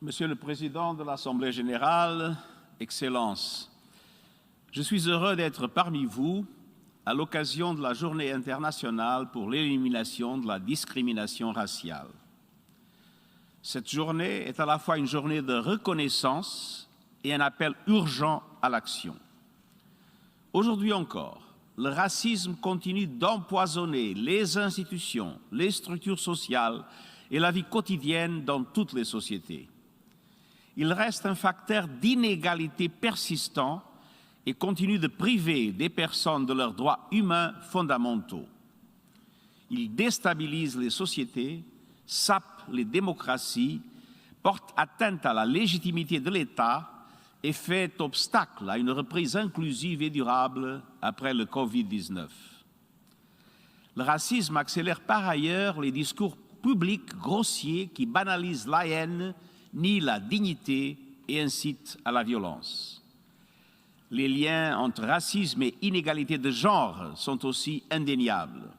Monsieur le Président de l'Assemblée générale, Excellences, je suis heureux d'être parmi vous à l'occasion de la Journée internationale pour l'élimination de la discrimination raciale. Cette journée est à la fois une journée de reconnaissance et un appel urgent à l'action. Aujourd'hui encore, le racisme continue d'empoisonner les institutions, les structures sociales et la vie quotidienne dans toutes les sociétés. Il reste un facteur d'inégalité persistant et continue de priver des personnes de leurs droits humains fondamentaux. Il déstabilise les sociétés, sape les démocraties, porte atteinte à la légitimité de l'État et fait obstacle à une reprise inclusive et durable après le Covid-19. Le racisme accélère par ailleurs les discours publics grossiers qui banalisent la haine, nient la dignité et incitent à la violence. Les liens entre racisme et inégalité de genre sont aussi indéniables.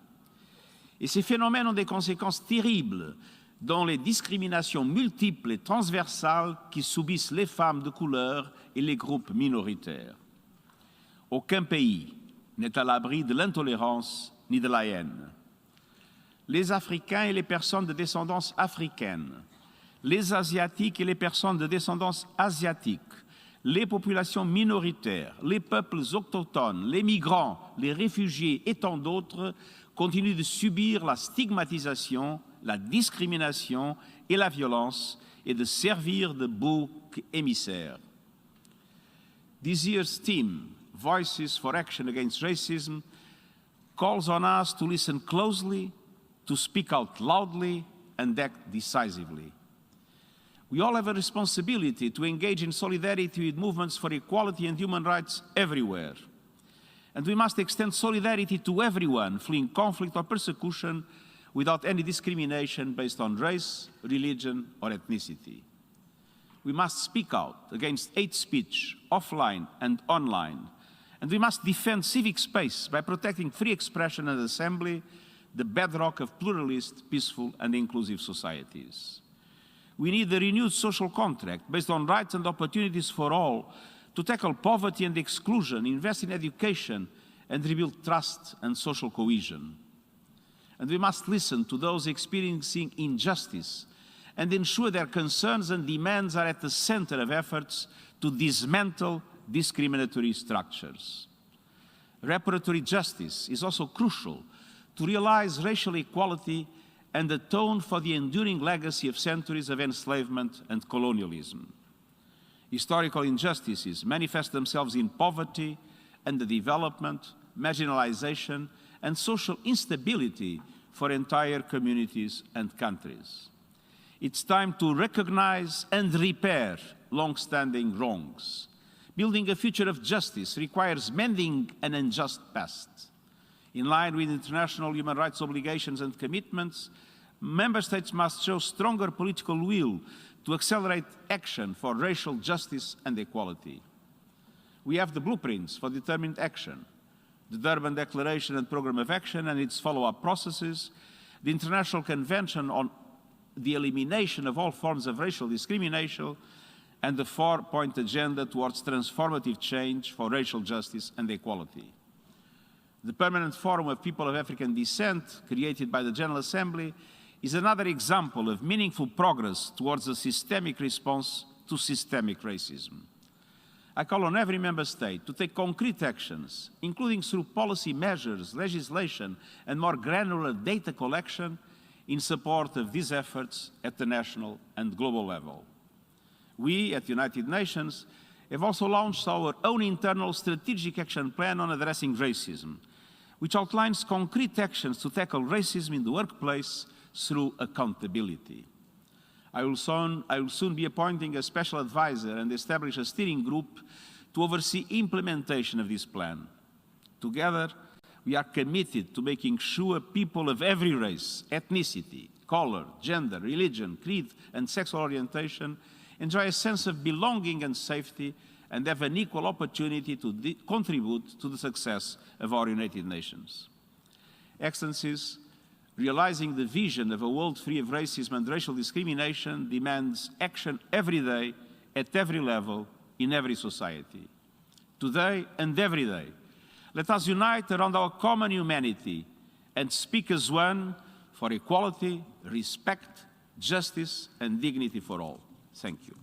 Et ces phénomènes ont des conséquences terribles dans les discriminations multiples et transversales qui subissent les femmes de couleur et les groupes minoritaires. Aucun pays n'est à l'abri de l'intolérance ni de la haine. Les Africains et les personnes de descendance africaine, les Asiatiques et les personnes de descendance asiatique, les populations minoritaires, les peuples autochtones, les migrants, les réfugiés et tant d'autres continuent de subir la stigmatisation, la discrimination et la violence et de servir de bouc émissaire. This year's theme, Voices for Action Against Racism, calls on us to listen closely, to speak out loudly and act decisively. We all have a responsibility to engage in solidarity with movements for equality and human rights everywhere. And we must extend solidarity to everyone fleeing conflict or persecution without any discrimination based on race, religion, or ethnicity. We must speak out against hate speech, offline and online. And we must defend civic space by protecting free expression and assembly, the bedrock of pluralist, peaceful, and inclusive societies. We need a renewed social contract based on rights and opportunities for all to tackle poverty and exclusion, invest in education, and rebuild trust and social cohesion. And we must listen to those experiencing injustice and ensure their concerns and demands are at the center of efforts to dismantle discriminatory structures. Reparatory justice is also crucial to realize racial equality and atone for the enduring legacy of centuries of enslavement and colonialism. Historical injustices manifest themselves in poverty, underdevelopment, marginalization, and social instability for entire communities and countries. It's time to recognize and repair long-standing wrongs. Building a future of justice requires mending an unjust past. In line with international human rights obligations and commitments, member states must show stronger political will to accelerate action for racial justice and equality. We have the blueprints for determined action: the Durban Declaration and Programme of Action and its follow-up processes, the International Convention on the Elimination of All Forms of Racial Discrimination, and the 4-point agenda towards transformative change for racial justice and equality. The Permanent Forum of People of African Descent, created by the General Assembly, is another example of meaningful progress towards a systemic response to systemic racism. I call on every member state to take concrete actions, including through policy measures, legislation, and more granular data collection in support of these efforts at the national and global level. We, at the United Nations, have also launched our own internal strategic action plan on addressing racism, which outlines concrete actions to tackle racism in the workplace through accountability. I will soon be appointing a special advisor and establish a steering group to oversee implementation of this plan. Together, we are committed to making sure people of every race, ethnicity, color, gender, religion, creed, and sexual orientation enjoy a sense of belonging and safety and have an equal opportunity to contribute to the success of our United Nations. Excellencies, Realizing the vision of a world free of racism and racial discrimination demands action every day, at every level, in every society. Today and every day, let us unite around our common humanity and speak as one for equality, respect, justice, and dignity for all. Thank you.